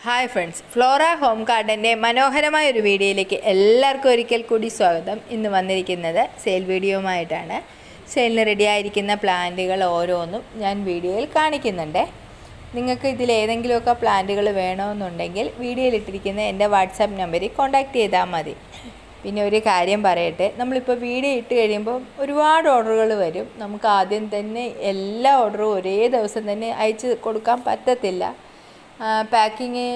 Hi friends, Flora home ഗാർഡൻ്റെ മനോഹരമായ ഒരു വീഡിയോയിലേക്ക് എല്ലാവർക്കും ഒരിക്കൽ കൂടി സ്വാഗതം. ഇന്ന് വന്നിരിക്കുന്നത് സെയിൽ വീഡിയോയുമായിട്ടാണ്. സെയിലിന് റെഡിയായിരിക്കുന്ന പ്ലാന്റുകൾ ഓരോന്നും ഞാൻ വീഡിയോയിൽ കാണിക്കുന്നുണ്ട്. നിങ്ങൾക്ക് ഇതിലേതെങ്കിലുമൊക്കെ പ്ലാന്റുകൾ വേണമെന്നുണ്ടെങ്കിൽ വീഡിയോയിലിട്ടിരിക്കുന്ന എൻ്റെ വാട്സാപ്പ് നമ്പറിൽ കോൺടാക്റ്റ് ചെയ്താൽ മതി. പിന്നെ ഒരു കാര്യം പറയട്ടെ, നമ്മളിപ്പോൾ വീഡിയോ ഇട്ട് കഴിയുമ്പോൾ ഒരുപാട് ഓർഡറുകൾ വരും. നമുക്ക് ആദ്യം തന്നെ എല്ലാ ഓർഡറും ഒരേ ദിവസം തന്നെ അയച്ച് കൊടുക്കാൻ പറ്റത്തില്ല. പാക്കിങ്,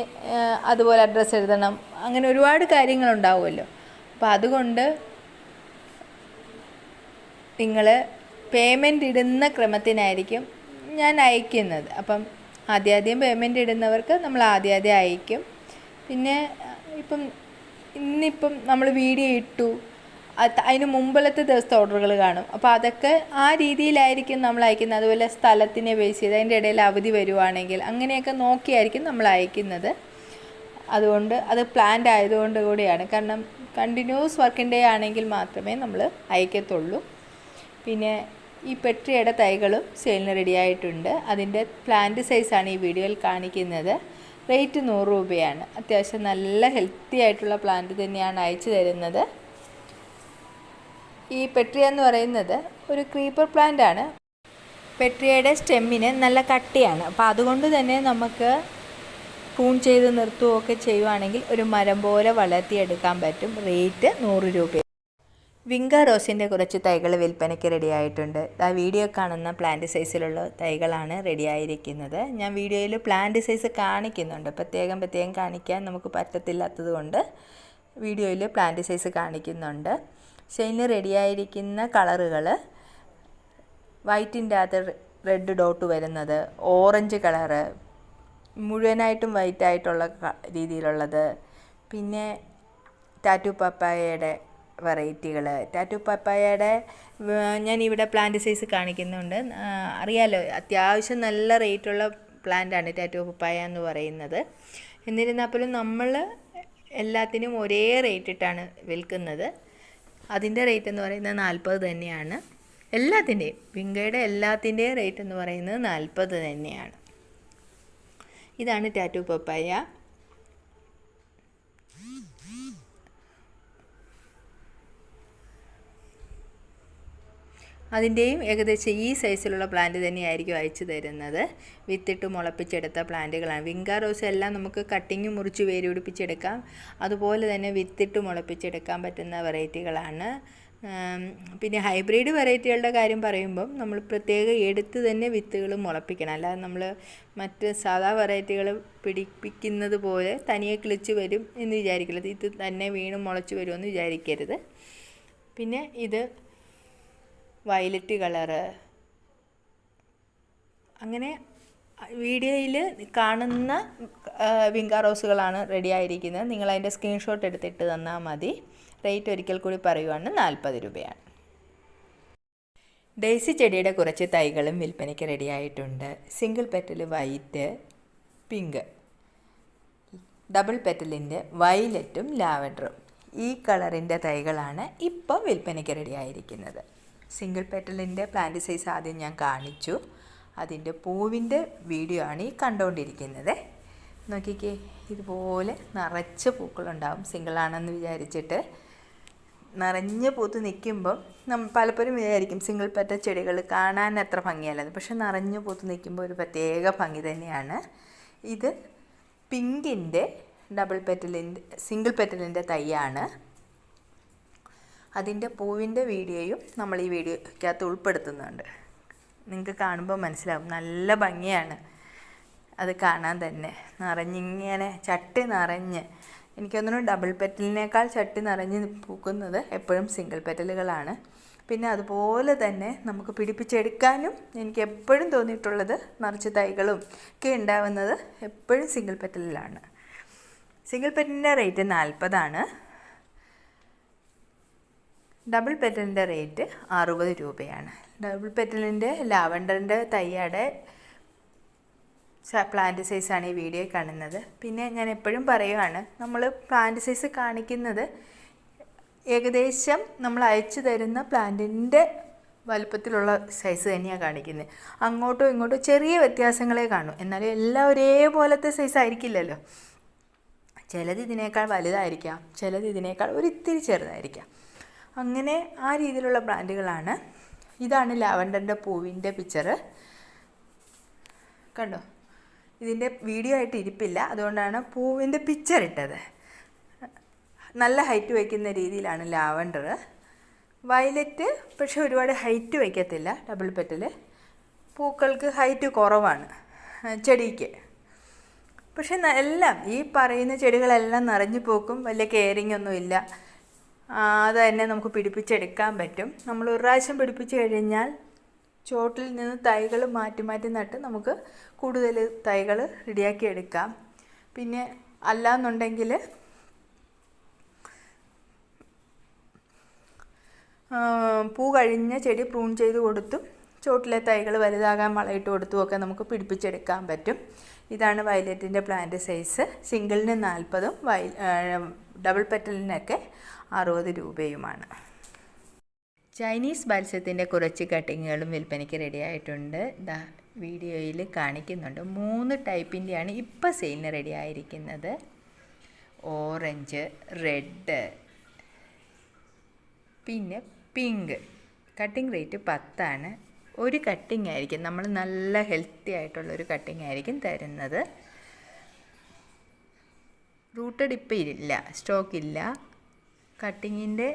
അതുപോലെ അഡ്രസ്സ് എഴുതണം, അങ്ങനെ ഒരുപാട് കാര്യങ്ങളുണ്ടാവുമല്ലോ. അപ്പോൾ അതുകൊണ്ട് നിങ്ങൾ പേയ്മെൻറ്റ് ഇടുന്ന ക്രമത്തിനായിരിക്കും ഞാൻ അയക്കുന്നത്. അപ്പം ആദ്യം പേയ്മെൻറ്റ് ഇടുന്നവർക്ക് നമ്മൾ ആദ്യം അയക്കും. പിന്നെ ഇന്നിപ്പം നമ്മൾ വീഡിയോ ഇട്ടു, അതിന് മുമ്പിലത്തെ ദിവസത്തെ ഓർഡറുകൾ കാണും. അപ്പോൾ അതൊക്കെ ആ രീതിയിലായിരിക്കും നമ്മൾ അയക്കുന്നത്. അതുപോലെ സ്ഥലത്തിനെ ബേസ് ചെയ്ത് അതിൻ്റെ ഇടയിൽ അവധി വരുവാണെങ്കിൽ അങ്ങനെയൊക്കെ നോക്കിയായിരിക്കും നമ്മൾ അയക്കുന്നത്. അതുകൊണ്ട് അത് പ്ലാൻഡ് ആയതുകൊണ്ട് കൂടിയാണ്. കാരണം കണ്ടിന്യൂസ് വർക്കിംഗ് ഡേ ആണെങ്കിൽ മാത്രമേ നമ്മൾ അയക്കത്തുള്ളൂ. പിന്നെ ഈ പെട്രിയുടെ തൈകളും സെയിലിന് റെഡിയായിട്ടുണ്ട്. അതിൻ്റെ പ്ലാന്റ് സൈസാണ് ഈ വീഡിയോയിൽ കാണിക്കുന്നത്. റേറ്റ് 100 രൂപയാണ്. അത്യാവശ്യം നല്ല ഹെൽത്തി ആയിട്ടുള്ള പ്ലാന്റ് തന്നെയാണ് അയച്ചു തരുന്നത്. ഈ പെട്രിയ എന്ന് പറയുന്നത് ഒരു ക്രീപ്പർ പ്ലാന്റ് ആണ്. പെട്രിയയുടെ സ്റ്റെമ്മിന് നല്ല കട്ടിയാണ്. അപ്പോൾ അതുകൊണ്ട് തന്നെ നമുക്ക് പ്രൂൺ ചെയ്ത് നിർത്തുകയൊക്കെ ചെയ്യുവാണെങ്കിൽ ഒരു മരം പോലെ വളർത്തിയെടുക്കാൻ പറ്റും. റേറ്റ് 100 രൂപ. വിങ്ക റോസിൻ്റെ കുറച്ച് തൈകൾ വിൽപ്പനയ്ക്ക് റെഡിയായിട്ടുണ്ട്. ആ വീഡിയോ കാണുന്ന പ്ലാന്റ് സൈസിലുള്ള തൈകളാണ് റെഡിയായിരിക്കുന്നത്. ഞാൻ വീഡിയോയിൽ പ്ലാന്റ് സൈസ് കാണിക്കുന്നുണ്ട്. പ്രത്യേകം കാണിക്കാൻ നമുക്ക് പറ്റത്തില്ലാത്തത് കൊണ്ട് വീഡിയോയിൽ പ്ലാന്റ് സൈസ് കാണിക്കുന്നുണ്ട്. സെയിലിന് റെഡിയായിരിക്കുന്ന കളറുകൾ വൈറ്റിൻ്റെ അകത്ത് റെഡ് ഡോട്ട് വരുന്നത്, ഓറഞ്ച് കളറ്, മുഴുവനായിട്ടും വൈറ്റായിട്ടുള്ള രീതിയിലുള്ളത്, പിന്നെ ടാറ്റു പപ്പായയുടെ വെറൈറ്റികൾ. ടാറ്റു പപ്പായയുടെ ഞാനിവിടെ പ്ലാന്റ് സൈസ് കാണിക്കുന്നുണ്ട്. അറിയാലോ, അത്യാവശ്യം നല്ല റേറ്റുള്ള പ്ലാന്റാണ് ടാറ്റു പപ്പായ എന്ന് പറയുന്നത്. എന്നിരുന്നാൽ പോലും നമ്മൾ എല്ലാത്തിനും ഒരേ റേറ്റ് ഇട്ടാണ് വിൽക്കുന്നത്. അതിൻ്റെ റേറ്റ് എന്ന് പറയുന്നത് 40 തന്നെയാണ്. എല്ലാത്തിൻ്റെയും, വിങ്കയുടെ എല്ലാത്തിൻ്റെയും റേറ്റ് എന്ന് പറയുന്നത് 40 തന്നെയാണ്. ഇതാണ് ടാറ്റു പപ്പായ. അതിൻ്റെയും ഏകദേശം ഈ സൈസിലുള്ള പ്ലാന്റ് തന്നെയായിരിക്കും അയച്ചു തരുന്നത്. വിത്തിട്ട് മുളപ്പിച്ചെടുത്ത പ്ലാന്റുകളാണ്. വിങ്ക റോസ് എല്ലാം നമുക്ക് കട്ടിങ് മുറിച്ച് വേര് പിടിപ്പിച്ചെടുക്കാം. അതുപോലെ തന്നെ വിത്തിട്ട് മുളപ്പിച്ചെടുക്കാൻ പറ്റുന്ന വെറൈറ്റികളാണ്. പിന്നെ ഹൈബ്രിഡ് വെറൈറ്റികളുടെ കാര്യം പറയുമ്പം നമ്മൾ പ്രത്യേകം എടുത്ത് തന്നെ വിത്തുകൾ മുളപ്പിക്കണം. അല്ലാതെ നമ്മൾ മറ്റ് സാധാ വെറൈറ്റികൾ പിടിപ്പിക്കുന്നത് പോലെ തനിയെ കിളിച്ച് വരും എന്ന് വിചാരിക്കരുത്. ഇത് തന്നെ വീണ് മുളച്ച് വരുമെന്ന് വിചാരിക്കരുത്. പിന്നെ ഇത് വയലറ്റ് കളറ്. അങ്ങനെ വീഡിയോയിൽ കാണുന്ന വിങ്ക റോസുകളാണ് റെഡിയായിരിക്കുന്നത്. നിങ്ങളതിൻ്റെ സ്ക്രീൻഷോട്ട് എടുത്തിട്ട് തന്നാൽ മതി. റേറ്റ് ഒരിക്കൽ കൂടി പറയുവാണ് 40 രൂപയാണ്. ഡെയ്സി ചെടിയുടെ കുറച്ച് തൈകളും വിൽപ്പനയ്ക്ക് റെഡിയായിട്ടുണ്ട്. Single petal white, pink, double പെറ്റലിൻ്റെ വയലറ്റും ലാവൻഡറും. ഈ കളറിൻ്റെ തൈകളാണ് ഇപ്പം വിൽപ്പനയ്ക്ക് റെഡിയായിരിക്കുന്നത്. സിംഗിൾ പെറ്റലിൻ്റെ പ്ലാന്റ് സൈസ് ആദ്യം ഞാൻ കാണിച്ചു. അതിൻ്റെ പൂവിൻ്റെ വീഡിയോ ആണ് ഈ കണ്ടുകൊണ്ടിരിക്കുന്നത്. നോക്കിക്കേ, ഇതുപോലെ നിറച്ച് പൂക്കളുണ്ടാവും. സിംഗിളാണെന്ന് വിചാരിച്ചിട്ട് നിറഞ്ഞ് പൂത്ത് നിൽക്കുമ്പം പലപ്പോഴും വിചാരിക്കും സിംഗിൾ പെറ്റ ചെടികൾ കാണാൻ അത്ര ഭംഗിയല്ലെന്ന്. പക്ഷെ നിറഞ്ഞ് പൂത്ത് നിൽക്കുമ്പോൾ ഒരു പ്രത്യേക ഭംഗി തന്നെയാണ്. ഇത് പിങ്കിൻ്റെ സിംഗിൾ പെറ്റലിൻ്റെ തൈയാണ്. അതിൻ്റെ പൂവിൻ്റെ വീഡിയോയും നമ്മൾ ഈ വീഡിയോയ്ക്കകത്ത് ഉൾപ്പെടുത്തുന്നുണ്ട്. നിങ്ങൾക്ക് കാണുമ്പോൾ മനസ്സിലാവും, നല്ല ഭംഗിയാണ് അത് കാണാൻ തന്നെ. നിറഞ്ഞിങ്ങനെ ചട്ടി നിറഞ്ഞ്, എനിക്ക് തോന്നുന്നു ഡബിൾ പെറ്റലിനേക്കാൾ ചട്ടി നിറഞ്ഞ് പൂക്കുന്നത് എപ്പോഴും സിംഗിൾ പെറ്റലുകളാണ്. പിന്നെ അതുപോലെ തന്നെ നമുക്ക് പിടിപ്പിച്ചെടുക്കാനും എനിക്ക് എപ്പോഴും തോന്നിയിട്ടുള്ളത് നിറച്ച് തൈകളും ഒക്കെ ഉണ്ടാവുന്നത് എപ്പോഴും സിംഗിൾ പെറ്റലിലാണ്. സിംഗിൾ പെറ്റലിൻ്റെ റേറ്റ് 40 ആണ്. ഡബിൾ പെറ്റലിൻ്റെ റേറ്റ് 60 രൂപയാണ്. ഡബിൾ പെറ്റലിൻ്റെ ലാവൻഡറിൻ്റെ തൈയുടെ പ്ലാന്റ് സൈസാണ് ഈ വീഡിയോ കാണുന്നത്. പിന്നെ ഞാൻ എപ്പോഴും പറയുവാണ്, നമ്മൾ പ്ലാന്റ് സൈസ് കാണിക്കുന്നത് ഏകദേശം നമ്മൾ അയച്ചു തരുന്ന പ്ലാന്റിൻ്റെ വലുപ്പത്തിലുള്ള സൈസ് തന്നെയാണ് കാണിക്കുന്നത്. അങ്ങോട്ടും ഇങ്ങോട്ടും ചെറിയ വ്യത്യാസങ്ങളെ കാണും. എന്നാലും എല്ലാം ഒരേപോലത്തെ സൈസ് ആയിരിക്കില്ലല്ലോ. ചിലത് ഇതിനേക്കാൾ വലുതായിരിക്കാം, ചിലത് ഇതിനേക്കാൾ ഒരിത്തിരി ചെറുതായിരിക്കാം. അങ്ങനെ ആ രീതിയിലുള്ള പ്ലാന്റുകളാണ്. ഇതാണ് ലാവൻഡറിൻ്റെ പൂവിൻ്റെ പിക്ചർ. കണ്ടോ, ഇതിൻ്റെ വീഡിയോ ആയിട്ട് ഇരിപ്പില്ല, അതുകൊണ്ടാണ് പൂവിൻ്റെ പിക്ചർ ഇട്ടത്. നല്ല ഹൈറ്റ് വയ്ക്കുന്ന രീതിയിലാണ് ലാവൻഡർ. വയലറ്റ് പക്ഷെ ഒരുപാട് ഹൈറ്റ് വയ്ക്കത്തില്ല. ഡബിൾ പെറ്റൽ പൂക്കൾക്ക് ഹൈറ്റ് കുറവാണ് ചെടിക്ക്. പക്ഷെ എല്ലാം ഈ പറയുന്ന ചെടികളെല്ലാം നിറഞ്ഞു പോക്കും, വലിയ കെയറിങ് ഒന്നുമില്ല. അത് തന്നെ നമുക്ക് പിടിപ്പിച്ചെടുക്കാൻ പറ്റും. നമ്മൾ ഒരു പ്രാവശ്യം പിടിപ്പിച്ച് കഴിഞ്ഞാൽ ചോട്ടിൽ നിന്ന് തൈകൾ മാറ്റി മാറ്റി നട്ട് നമുക്ക് കൂടുതൽ തൈകൾ റെഡിയാക്കി എടുക്കാം. പിന്നെ അല്ലാന്നുണ്ടെങ്കിൽ പൂ കഴിഞ്ഞ ചെടി പ്രൂൺ ചെയ്ത് കൊടുത്തും ചോട്ടിലെ തൈകൾ വലുതാകാൻ വളമിട്ട് കൊടുത്തും ഒക്കെ നമുക്ക് പിടിപ്പിച്ചെടുക്കാൻ പറ്റും. ഇതാണ് വയലറ്റിൻ്റെ പ്ലാന്റ് സൈസ്. സിംഗിളിന് 40ഉം ഡബിൾ പെറ്റലിനൊക്കെ 60 രൂപയുമാണ്. ചൈനീസ് ബാൽസത്തിൻ്റെ കുറച്ച് കട്ടിങ്ങുകളും വിൽപ്പനയ്ക്ക് റെഡി ആയിട്ടുണ്ട്. വീഡിയോയിൽ കാണിക്കുന്നുണ്ട്. 3 ടൈപ്പിൻ്റെയാണ് ഇപ്പോൾ സെയിലിന് റെഡി ആയിരിക്കുന്നത്. ഓറഞ്ച്, റെഡ്, പിന്നെ പിങ്ക്. കട്ടിങ് റേറ്റ് 10 ഒരു കട്ടിങ് ആയിരിക്കും. നമ്മൾ നല്ല ഹെൽത്തി ആയിട്ടുള്ളൊരു കട്ടിങ് ആയിരിക്കും തരുന്നത്. റൂട്ടഡ് ഇപ്പം ഇല്ല, സ്റ്റോക്കില്ല. കട്ടിങ്ങിൻ്റെ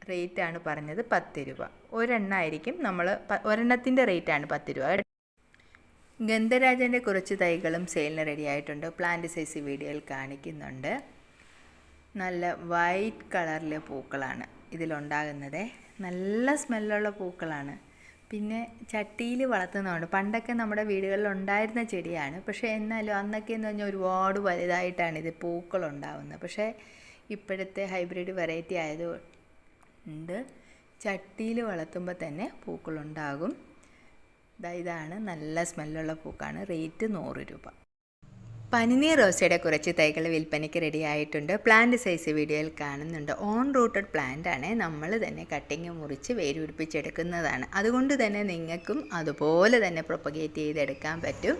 റേറ്റാണ് പറഞ്ഞത് 10 രൂപ. ഒരെണ്ണമായിരിക്കും ഒരെണ്ണത്തിൻ്റെ റേറ്റാണ് 10 രൂപ. ഗന്ധരാജൻ്റെ കുറച്ച് തൈകളും സെയിലിന് റെഡി ആയിട്ടുണ്ട്. പ്ലാന്റ് സൈസ് വീഡിയോയിൽ കാണിക്കുന്നുണ്ട്. നല്ല വൈറ്റ് കളറിലെ പൂക്കളാണ് ഇതിലുണ്ടാകുന്നത്. നല്ല സ്മെല്ലുള്ള പൂക്കളാണ്. പിന്നെ ചട്ടിയിൽ വളർത്തുന്നതുകൊണ്ട്, പണ്ടൊക്കെ നമ്മുടെ വീടുകളിൽ ഉണ്ടായിരുന്ന ചെടിയാണ്. പക്ഷേ എന്നാലും അന്നൊക്കെ എന്ന് പറഞ്ഞാൽ ഒരുപാട് വലുതായിട്ടാണ് ഇത് പൂക്കളുണ്ടാവുന്നത്. പക്ഷേ ഇപ്പോഴത്തെ ഹൈബ്രിഡ് വെറൈറ്റി ആയതുകൊണ്ട് ചട്ടിയിൽ വളർത്തുമ്പോൾ തന്നെ പൂക്കളുണ്ടാകും. ഇതാണ് നല്ല സ്മെല്ലുള്ള പൂക്കാണ്. റേറ്റ് 100 രൂപ. പനിനീർ റോസയുടെ കുറച്ച് തൈകൾ വിൽപ്പനയ്ക്ക് റെഡി ആയിട്ടുണ്ട്. പ്ലാന്റ് സൈസ് വീഡിയോയിൽ കാണുന്നുണ്ട്. ഓൺ റൂട്ടഡ് പ്ലാന്റ് ആണ്. നമ്മൾ തന്നെ കട്ടിങ് മുറിച്ച് വേര് പിടിപ്പിച്ചെടുക്കുന്നതാണ്. അതുകൊണ്ട് തന്നെ നിങ്ങൾക്കും അതുപോലെ തന്നെ പ്രൊപ്പഗേറ്റ് ചെയ്തെടുക്കാൻ പറ്റും.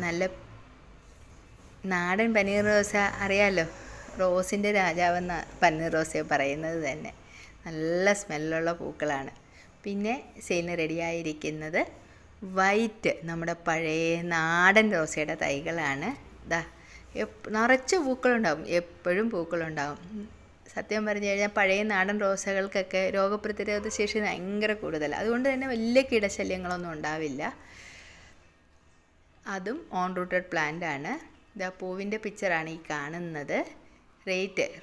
നല്ല നാടൻ പനീർ റോസ അറിയാമല്ലോ, റോസിൻ്റെ രാജാവെന്ന പനീർ റോസയെ പറയുന്നത് തന്നെ. നല്ല സ്മെല്ലുള്ള പൂക്കളാണ്. പിന്നെ സെയിലിന് റെഡിയായിരിക്കുന്നത് വൈറ്റ് നമ്മുടെ പഴയ നാടൻ റോസയുടെ തൈകളാണ്. നിറച്ച് പൂക്കളുണ്ടാവും, എപ്പോഴും പൂക്കളുണ്ടാവും. സത്യം പറഞ്ഞു കഴിഞ്ഞാൽ പഴയ നാടൻ റോസകൾക്കൊക്കെ രോഗപ്രതിരോധ ശേഷി ഭയങ്കര കൂടുതലാണ്. അതുകൊണ്ട് തന്നെ വലിയ കീടശല്യങ്ങളൊന്നും ഉണ്ടാവില്ല. അതും ഓൺ റൂട്ടഡ് പ്ലാന്റ് ആണ്. പൂവിൻ്റെ പിക്ചറാണ് ഈ കാണുന്നത്.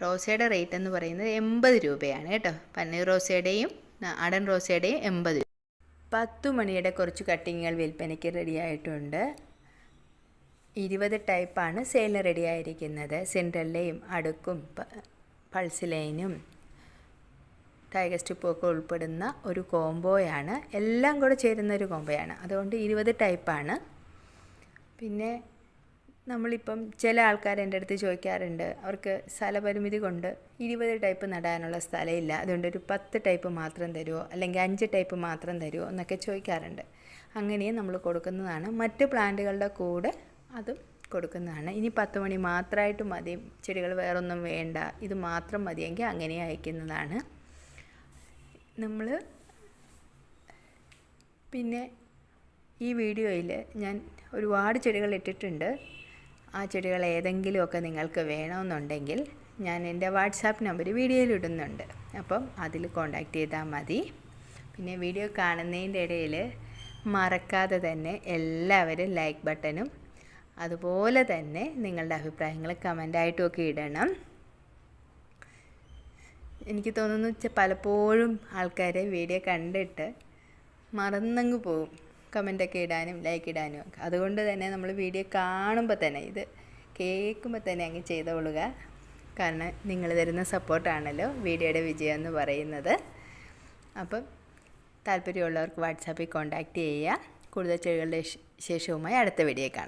റോസയുടെ റേറ്റ് എന്ന് പറയുന്നത് 80 രൂപയാണ് കേട്ടോ. പന്നീർ റോസയുടെയും നാടൻ റോസയുടെയും 80 രൂപ. 10 മണിയുടെ കുറച്ച് കട്ടിങ്ങുകൾ വിൽപ്പനയ്ക്ക് റെഡി ആയിട്ടുണ്ട്. 20 ടൈപ്പാണ് സെയിലിന് റെഡി ആയിരിക്കുന്നത്. സിൻഡ്രല്ലയും അടുക്കും പൾസ് ലൈനും ടൈഗർ സ്ട്രിപ്പും ഒക്കെ ഉൾപ്പെടുന്ന ഒരു കോംബോയാണ്. എല്ലാം കൂടെ ചേരുന്ന ഒരു കോംബോയാണ്. അതുകൊണ്ട് 20 ടൈപ്പാണ്. പിന്നെ നമ്മളിപ്പം ചില ആൾക്കാർ എൻ്റെ അടുത്ത് ചോദിക്കാറുണ്ട്, അവർക്ക് സ്ഥലപരിമിതി കൊണ്ട് 20 ടൈപ്പ് നടാനുള്ള സ്ഥലമില്ല, അതുകൊണ്ട് ഒരു 10 ടൈപ്പ് മാത്രം തരുമോ, അല്ലെങ്കിൽ 5 ടൈപ്പ് മാത്രം തരുമോ എന്നൊക്കെ ചോദിക്കാറുണ്ട്. അങ്ങനെയും നമ്മൾ കൊടുക്കുന്നതാണ്. മറ്റ് പ്ലാന്റുകളുടെ കൂടെ അതും കൊടുക്കുന്നതാണ്. ഇനി 10 മണി മാത്രമായിട്ട് മതി, ചെടികൾ വേറൊന്നും വേണ്ട, ഇത് മാത്രം മതിയെങ്കിൽ അങ്ങനെ അയക്കുന്നതാണ് നമ്മൾ. പിന്നെ ഈ വീഡിയോയിൽ ഞാൻ ഒരുപാട് ചെടികൾ ഇട്ടിട്ടുണ്ട്. ആ ചെടികൾ ഏതെങ്കിലുമൊക്കെ നിങ്ങൾക്ക് വേണമെന്നുണ്ടെങ്കിൽ ഞാൻ എൻ്റെ വാട്സാപ്പ് നമ്പർ വീഡിയോയിൽ ഇടുന്നുണ്ട്. അപ്പം അതിൽ കോൺടാക്റ്റ് ചെയ്താൽ മതി. പിന്നെ വീഡിയോ കാണുന്നതിൻ്റെ ഇടയിൽ മറക്കാതെ തന്നെ എല്ലാവരും ലൈക്ക് ബട്ടണും അതുപോലെ തന്നെ നിങ്ങളുടെ അഭിപ്രായങ്ങൾ കമൻ്റായിട്ടും ഒക്കെ ഇടണം. എനിക്ക് തോന്നുന്നു പലപ്പോഴും ആൾക്കാർ വീഡിയോ കണ്ടിട്ട് മറന്നങ്ങ് പോവും കമൻ്റൊക്കെ ഇടാനും ലൈക്ക് ഇടാനും ഒക്കെ. അതുകൊണ്ട് തന്നെ നമ്മൾ വീഡിയോ കാണുമ്പോൾ തന്നെ, ഇത് കേൾക്കുമ്പോൾ തന്നെ അങ്ങ് ചെയ്തോളുക. കാരണം നിങ്ങൾ തരുന്ന സപ്പോർട്ടാണല്ലോ വീഡിയോയുടെ വിജയം എന്ന് പറയുന്നത്. അപ്പം താല്പര്യമുള്ളവർക്ക് വാട്സാപ്പിൽ കോൺടാക്റ്റ് ചെയ്യുക. കൂടുതൽ ചെടികളുടെ ശേഷവുമായി അടുത്ത വീഡിയോ കാണാം.